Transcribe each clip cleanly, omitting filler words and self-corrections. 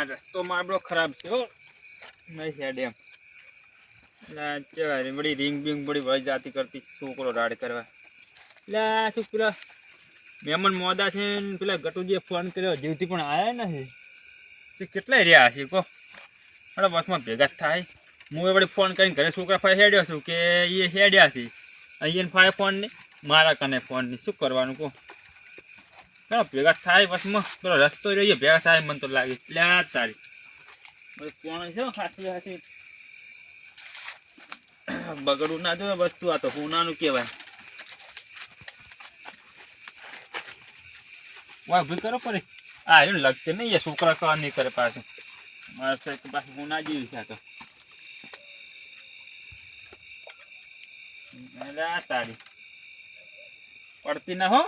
રસ્તો મારો ખરાબ છે હો નહીં હેડ એમ બડી રીંગ બીંગ બડી વળી જાતી કરતી છોકરો રાડ કરવા એટલે શું પેલા મહેમાન મોદા છે ને પેલા ગટુજીએ ફોન કર્યો જીવથી પણ આવ્યા નથી તે કેટલાય રહ્યા હશે કહો મારા બસમાં ભેગા જ થાય હું એ વળી ફોન કરીને ઘરે છોકરા ફાઈ હેડ્યો છું કે એ હેડ્યા છે અહીંયા ફાય ફોન નહીં મારા કને ફોન નહીં શું કરવાનું કહો ચાલો ભેગા થાય બસમાં પેલો રસ્તો રહીએ ભેગા થાય મને તો લાગે એટલે તારી ફોન છે ખાસી ખાસી બગડવું ના જોઈએ વસ્તુ આ તો હોનાનું કહેવાય વાહ ભૂલ કરો પડે આ એને લગશે નહીં એ છોકરા કવા નહીં કરે પાછું મારા પાછું હોના જેવી છે આ તો તારી પડતી ના હો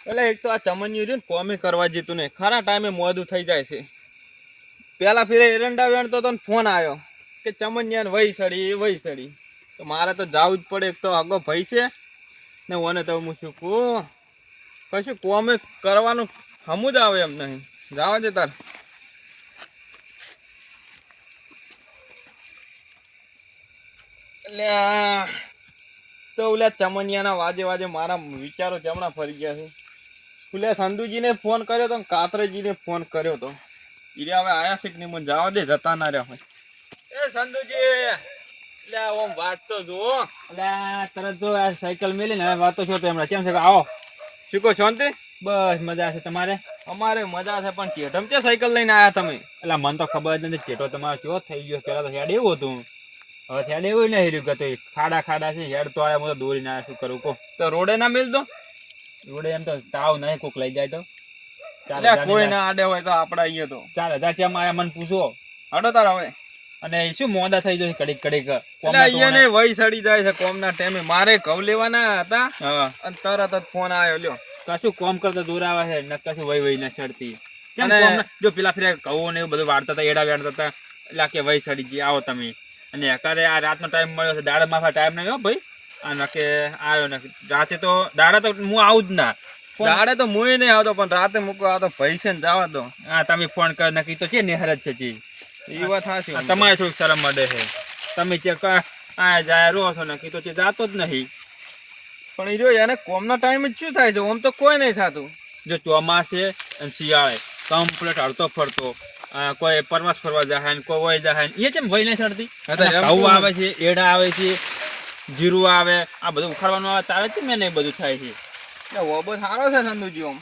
એટલે એક તો આ ચમનિયું રહ્યું ને કોમે કરવા જીતું નહીં ખરા ટાઈમે મોડું થઈ જાય છે પેલા ફેરે એરંડા વેણતો તો ફોન આવ્યો કે ચમનિયા વહી સડી તો મારે તો જવું જ પડે એક તો આગો ભાઈ છે ને ઓને તો હું શું કહું કશું કોમે કરવાનું હમું જ આવે એમ નહીં જાવા છે તાર એટલે તો ઓલા ચમનિયાના વાજે વાજે મારા વિચારો જમણા ફરી ગયા છે ઓલા સંધુજીને ફોન કર્યો તો કાતરેજીને ફોન કર્યો તો ઈરે હવે આયા છે કે નહીં મને જવા દે જતા ના રહ્યા હોય એ સંધુજી એટલે ઓમ વાત તો જુઓ એટલે તરત જો આ સાયકલ મેલી ને હવે વાતો છો તો એમણે કેમ છે કે આવો શીખો શાંતિ બસ મજા છે તમારે અમારે મજા છે પણ ચેઠમ છે સાયકલ લઈને આવ્યા તમે એટલે મને તો ખબર જ નથી ચેઠો તમારો કેવો થઈ ગયો પેલા તો હેડ એવું હતું હવે હેડ એવું નહીં રહ્યું કે ખાડા છે હેડ તો આવ્યા હું તો દોરી ના શું કરું કહો તો રોડે ના મિલ દો રોડે એમ તો તાવ નહીં કોક લઈ જાય તો કોઈ ના આડે હોય તો આપડે અહીંયા તો 4000 ચેમ આયા મને પૂછો હડો તાર હવે અને શું મોડા થઈ જશે કડીક અહીંયા વહી સડી જાય છે કોમ ના ટાઈમે મારે ઘઉં લેવાના હતા અને તરત જ ફોન આવ્યો લ્યો કશું કોમ કરતા દૂર આવે છે ને કશું વહી ના સડતી જો પેલા ફેર ઘઉં ને એવું બધું વાળતા હતા એડા વાળતા હતા એટલે કે વહી સડી ગઈ આવો તમે અને અત્યારે આ રાતનો ટાઈમ મળ્યો છે દાડા માફા ટાઈમ નહીં હો ભાઈ અને કે આવ્યો ને રાતે તો દાડા તો હું આવું જ ના દાડે તો હું નહીં આવતો પણ રાતે મૂકો આવતો ભાઈ છે ને જવા દો હા તમે ફોન કરી નાખી તો છે નિહાર જ છે એ વાત સાચી તમારે થોડીક શરમ મળે છે તમે આ જાય રો છો ને કીધું તે જાતો જ નહીં પણ એ જો એને કોમના ટાઈમે જ શું થાય છે આમ તો કોઈ નહીં થતું જો ચોમાસે અને શિયાળે કમ્પ્લીટ હરતો ફરતો કોઈ પરવાસ ફરવા જાય ને કોઈ વહી જાય એ છે વહી નહીં ચડતી ઘઉં આવે છે એડા આવે છે જીરું આવે આ બધું ઉખાડવાનું આવે તારે છે મેં બધું થાય છે બહુ સારો છે સંધુજી આમ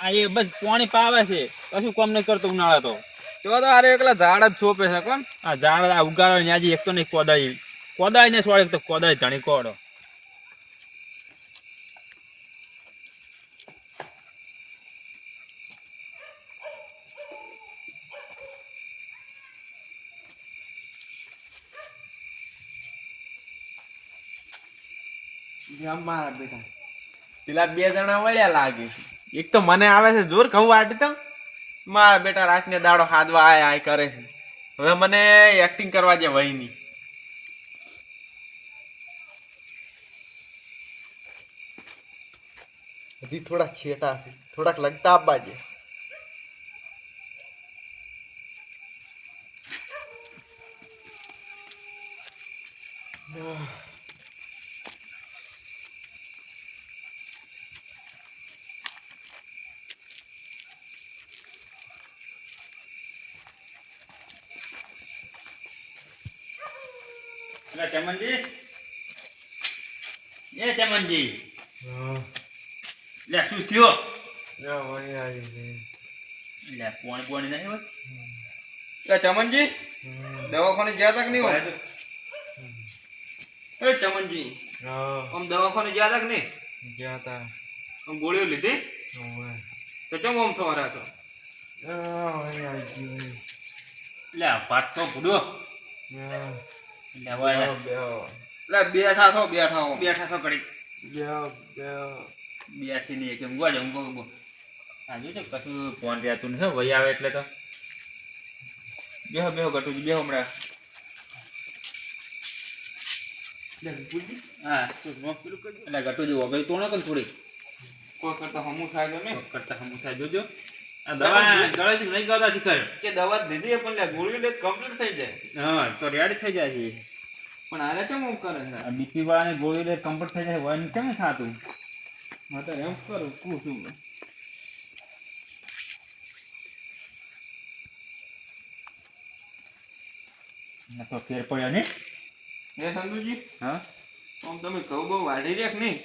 આ એ બસ પાણી પાવે છે કશું કોમ નહીં કરતો ઉનાળા તો અરે એકલા ઝાડ જ છોપે છે કોણ આ ઝાડ આ ઉગાડો ત્યાં એક તો નહીં કોદાળી ને સોળે તો કોદાળી ધણી કોડો મારા બેટા પેલા 2 જણા વળ્યા લાગે એક તો મને આવે છે જોર ઘઉં વાટી તો મારા બેટા રાતને દાડો હાદવા આય કરે છે હવે મને એક્ટિંગ કરવા જે વહી ની હજી થોડાક છેટા છે થોડાક લગતા આપવા છે ચમનજી એ ચમનજી લે શું થયો લે પોણી નહીં હોય ચમનજી દવાખાને ગયા તા કે નહીં હોય એ ચમનજી આમ દવાખાને ગયા તા કે નહીં ગયા તા આમ ગોળીઓ લીધી તો ચમ આમ થવાના છો લે વાત તો ભૂડો બેઠા છો કરી બેઠી નહીં કેમ ગોજે ઊંઘો આજુ તો કશું ફોન રહેતું નહીં વહી આવે એટલે તો બેહો ગટુજી બેહો હમણાં લે વિપુલજી હા તો નોક પેલું કરજો એટલે ગટુજી વગર તોડો કે થોડી કોઈ કરતા હમું થાય તો ને કરતા હમુથા જોજો આ દવા ગળે છે નહીં કરતા શીખર કે દવા દીધી પણ લે ગોળી લે કમ્પ્લીટ થઈ જાય હા તો રેડી થઈ જાય છે પણ આને કેમ હું કરે છે આ બીપી વાળાની ગોળી લે કમ્પ્લીટ થઈ જાય વન કેમ થાતું હા તો એમ કરું પૂછું મેં ના તો ફેર પડ્યો ને એ સંતુજી હા આમ તમે કહું બહુ વાઢી રહ્યા કે નહીં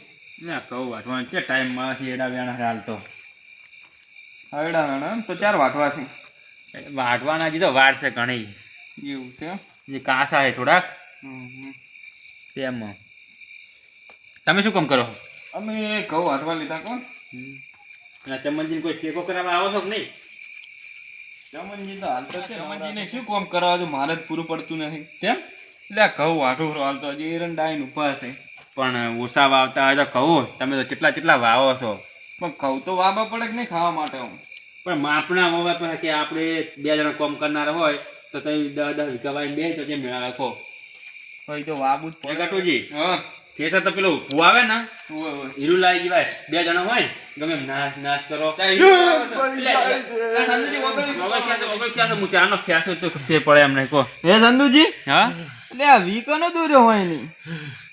ના કહું વાંચવાનું છે ટાઈમમાં છે એડા વેણા હાલ તો હરડા હરડા તો ચાર વાટવા છે વાટવાના હજી તો વાર છે ઘણી એવું છે એમ? જે કાસા છે થોડાક હમ. તેમ તમે શું કામ કરો અમે ઘઉં વાટવા લીધા કોણ ના ચમનજી કોઈ ટેકો કરાવવા આવો છો કે નહીં ચમનજી તો હાલ તો છે ચમનજીને શું કામ કરાવવા જો મારે જ પૂરું પડતું નથી કેમ એટલે આ ઘઉં વાટું હાલ તો હજી એરંડા આવીને ઊભા છે પણ ઓછા વાવતા હોય તો કહું તમે તો કેટલા વાવો છો પણ ઘઉં તો વાવવા પડે કે નહીં ખાવા માટે હું પણ માપના વાવવા પાસે કે આપણે 2 જણા કામ કરનાર હોય તો તમે 10 વીઘા વાવીને બે તો જે મેળા રાખો ભાઈ તો વાવું જ એ ગટુજી હા ખેતર તો પેલું ભૂ આવે ને ઓય ઓય હીરું લાવી જવાય 2 જણા હોય ને ગમે એમ નાશ કરો આનો ખ્યાલ તો ફેર પડે એમ નહીં કહો હે સંધુજી હા એટલે આ વીકનો દોર્યો હોય નહીં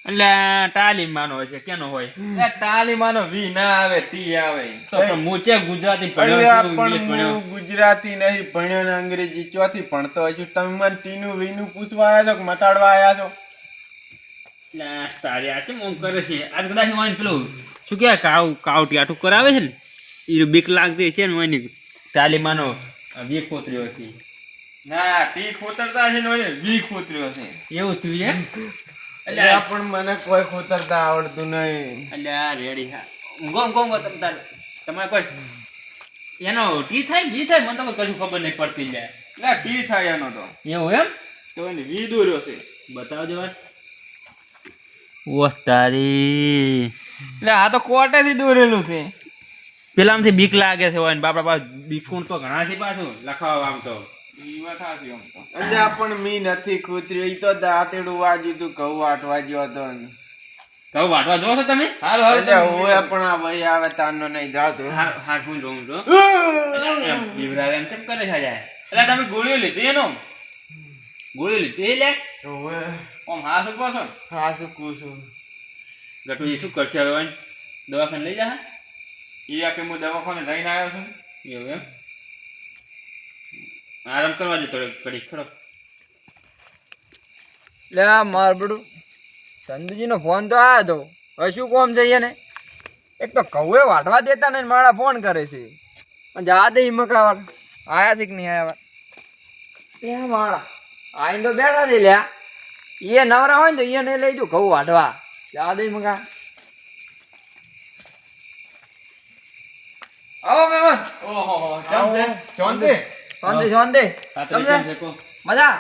એટલે તાલીમ માનો હોય છે કેનો હોય એ તાલીમાનો વી ના આવે તી આવે તો પણ હું છે ગુજરાતી અરે ભણ્યો પણ ઇંગ્લિશ ભણ્યો હું ગુજરાતી નહીં ભણ્યો ને અંગ્રેજી ચોથી ભણતો હોય છું તમે મને ટીનું વીનું પૂછવા આવ્યા છો કે મટાડવા આવ્યા છો તારે આ કેમ આમ કરે છે આજ કદાચ હોય ને પેલું શું કહેવાય કાવ ટાટું કરાવે છે ને એ બીક લાગતી છે ને હોય ને તાલીમાનો વીક કોતર્યો છે ના ટી ખોતરતા છે ને ઓય વી ખોતર્યો છે એવું થયું છે એટલે પણ મને કોઈ ખોતરતા આવડતું નહીં એટલે આ રેડી હા ગોમ તમારે કોઈ એનો ટી થાય વી થાય મને તો કશું ખબર નહીં પડતી જાય એટલે ટી થાય એનો તો એવું એમ તો એને વી દોર્યો છે બતાવજો વાત ઓહ તારી એટલે આ તો કોટેથી દોરેલું છે પેલામાંથી બીક લાગે છે હોય ને બાપડા પાસે બીકુણ તો ઘણા છે પાછું લખાવા આમ તો ઈ વાત સાચી આમ તો એટલે પણ મી નથી ખોતર્યું ઈ તો દાંતેડું વાજ્યું તું ઘઉં વાટવા ગયો હતો ને. કહું વાટવા જો છો તમે હાલ હાલ એટલે હું પણ આ ભાઈ આવે તારનો નહીં જાતો હા હું જોઉં છો એમ બીવરાવે એમ કેમ કરે છે યાર એટલે તમે ગોળીઓ લીધી એનો ગોળી લીધી લે હવે આમ હા શું કહો છો હા શું કહું છું ગટુજી શું કરશે હવે હોય દવાખાને લઈ જા ઈ આ કે હું દવાખાને જઈને આવ્યો છું એવું એમ આરામ કરવા જતો ઘડી ખરો લે માર બડું સંધુજીનો ફોન તો આવ્યો તો હવે શું કોમ છે એને એક તો કૌએ વાટવા દેતા ને મારા ફોન કરે છે જા દે મકાવાળ આયા છે કે નહીં આયા એ મારા આઈને તો બેઠા છે લ્યા એ નવરા હોય ને તો એને લઈ જો ઘઉં વાટવા જા દે મકા આવો મેમન ઓહો ચાલશે શાંતિ શાંતિ શાંતિ પાતળી સમજે? કેમ છે કો મજા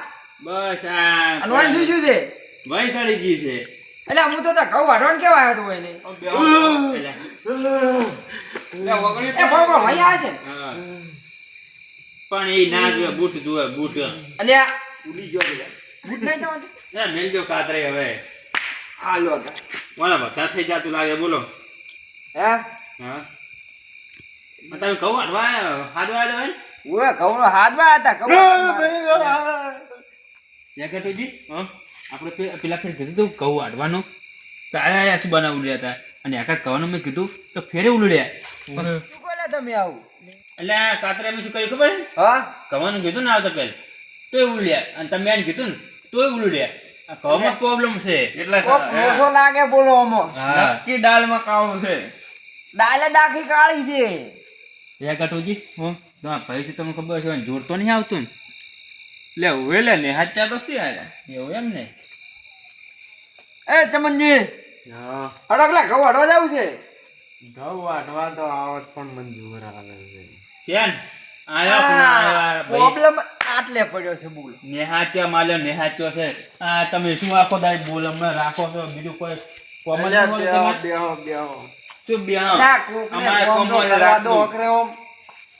બસ આ અનવાન શું શું છે ભાઈ સડી ગઈ છે એટલે હું તો ઘઉં વાટવાનું કેવા આવ્યો તો એને પેલા એ બોલ બોલ ભાઈ આવે છે હા. પણ એ ના જોવે બૂટ જોવે બૂટ અલ્યા ઉડી ગયો પેલા બૂટ નહીં તમારે ના મેલજો કાતરે હવે આ લો વાલા બધા થઈ જાતું લાગે બોલો હે હા તમે કહું હાડવા હાડવા આવે ને ઓએ કવરો હાથમાં હતા કવરો જી આપણે પેલા ફેર કીધું તું કહું હાડવાનું તો આયા શું બનાવ ઉડ્યા હતા અને આખા કવાનું મેં કીધું તો ફેરે ઉલડ્યા શું બોલ્યા તમે આવું એટલે આ કાતરે મેં શું કર્યું ખબર હા કવાનું કીધું ને આવતા પહેલા તોય ઉલડ્યા અને તમે એને કીધું ને તોય ઉલડ્યા આ કવામાં પ્રોબ્લેમ છે એટલે કોક મોસો લાગે બોલો અમો હા નક્કી દાલમાં કાળું છે ડાલે ડાખી કાળી છે એ કટુજી તમારા ભાઈ છે તમને ખબર છે જોર તો નહીં આવતું લે વેલે ને હાચા તો છે આયા ને એવું એમ ને એ ચમનજી હા હડકલા ઘઉં હડવા જાવું છે ઘઉં વાટવા તો આવત પણ મંજૂર આવે છે કેમ આયો કે ના આયો ભાઈ પ્રોબ્લેમ આટલે પડ્યો છે બોલો નેહાચ્યો માલ્યો નેહાચ્યો છે આ તમે શું આખો દાઈ બોલ અમને રાખો છો બીજું કોઈ કોમન અલ્યા, બોલો બેહો તમે બેહો બેહો શું બ્યાહ ના કોકને અમારે ફોન તો કોમો કરવા દો રાખવું. અકરે ઓમ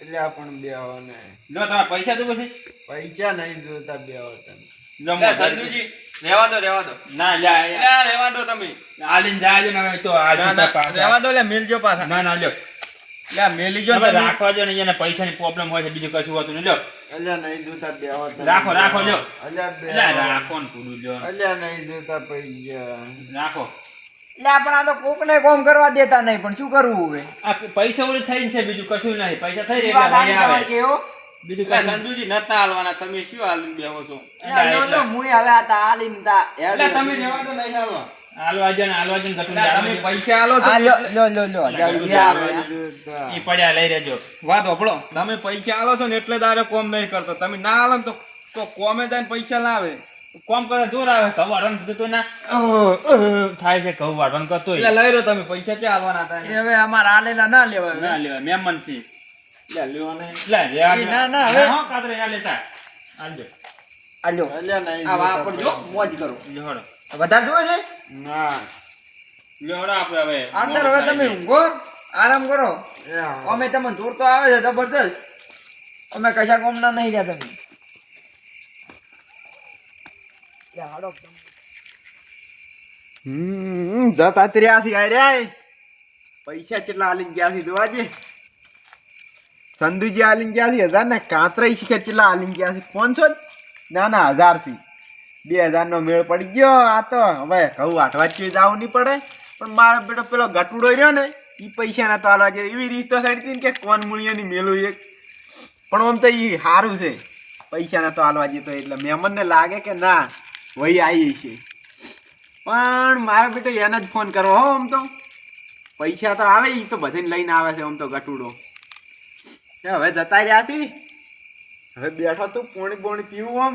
એટલે આ પણ બેહો ને જો તમારા પૈસા તો પછી પૈસા નહીં જોતા બેહો તમે જમો લે, સંતુજી રહેવા દો ના લ્યા લ્યા, રહેવા દો તમે આલીને જાજો ને હવે તો આ ના, સીધા ના, પાછા. રહેવા દો લે મેલજો પાછા ના ના લ્યો લ્યા મેલી જો હવે તમે. રાખવા જો ને એને પૈસાની પ્રોબ્લેમ હોય છે બીજું કશું હોતું નહીં લ્યો અલ્યા નહીં જોતા બેહો તમે. રાખો લ્યો અલ્યા લ્યા, બેહો. રાખો ને પૂરું લ્યો અલ્યા નહીં જોતા પૈસા. રાખો એટલે પણ આ તો કોકને કોમ કરવા દેતા નહીં, પણ શું કરવું હવે? આ પૈસા ઓલી થઈને છે બીજું કશું નહીં પૈસા થઈ ઈ રહ્યા વાત એટલે આની નહીં તમારે આવે કેવો? બીજું લ્યા, કશું સંજુજી નતા હાલવાના તમે શું હાલીને બેહો છો લ્યા, લો, લો, મુંય હવે આ તા આલીને તા લ્યા, તમે રહેવા દો નહીં હાલવા હાલવા જો ને ગતું લ્યા, તમે પૈસા હાલો છો આ લો, લો, લો, લો, લ્યા, લ્યા, લ્યા, લ્યા. ઈ પડ્યા લઈ રહેજો વાત હોભળો તમે પૈસા હાલો છો ને એટલે દારે કોમ નહીં કરતો તમે ના હાલો ને તો કોમે જાય પૈસા લાવે કોમ કરે જોર આવે ઘઉં વાળવાનું થતો ના થાય છે ઘઉં વાળવાનું કરતો એટલે લઈ રહ્યો તમે પૈસા ક્યાં હાલવાના હતા એ હવે અમારે આલેલા ના લેવા હવે. ના લેવાય મહેમાન છે લ્યા, લેવા નહીં લે ઈ ના, ના, હવે. હો કાતરે ના લેતા આલજો આ લ્યો. અલ્યા નહીં આ જોતા વાપરજો, મોજ કરો. લેહડો વધારે જોવે છે? ના. લેહડો આપણે હવે આંતર હવે તમે ઊંઘો, આરામ કરો. યા. અમે તમને દૂર તો આવે છે જબરદસ્ત. અમે કશા કોમના નહીં રહ્યા તમે. લ્યા, હાલો. જતા ત્ર્યાસી આર્યા પૈસા કેટલા આલીને ગયા છે જોવાજે સંધુજી આલીને ગયા છે 1000 ને કાતરાઈ શીખે કેટલા આલીને ગયા છે 500 ના ના 1000 થી 2000 નો મેળ પડી ગયો આ તો હવે ઘઉં વાટવા જ જાવું નહીં પડે પણ મારો બેટો પેલો ગટુડો રહ્યો ને ઈ પૈસા ના તો આલવા જે એવી રીત તો સાઈડ થી કે કોણ મૂળિયાની મેલું એક પણ આમ તો ઈ સારું છે પૈસા ના તો આલવા જતો એટલે મહેમાનને લાગે કે ના વહી આવી છે પણ મારા બેટો એને જ ફોન કરવો હો આમ તો પૈસા તો આવે ઈ તો બધાને લઈને આવે છે આમ તો ગટુડો હવે જતા રહ્યા હતી હવે બેઠો તું પોણી પીવું આમ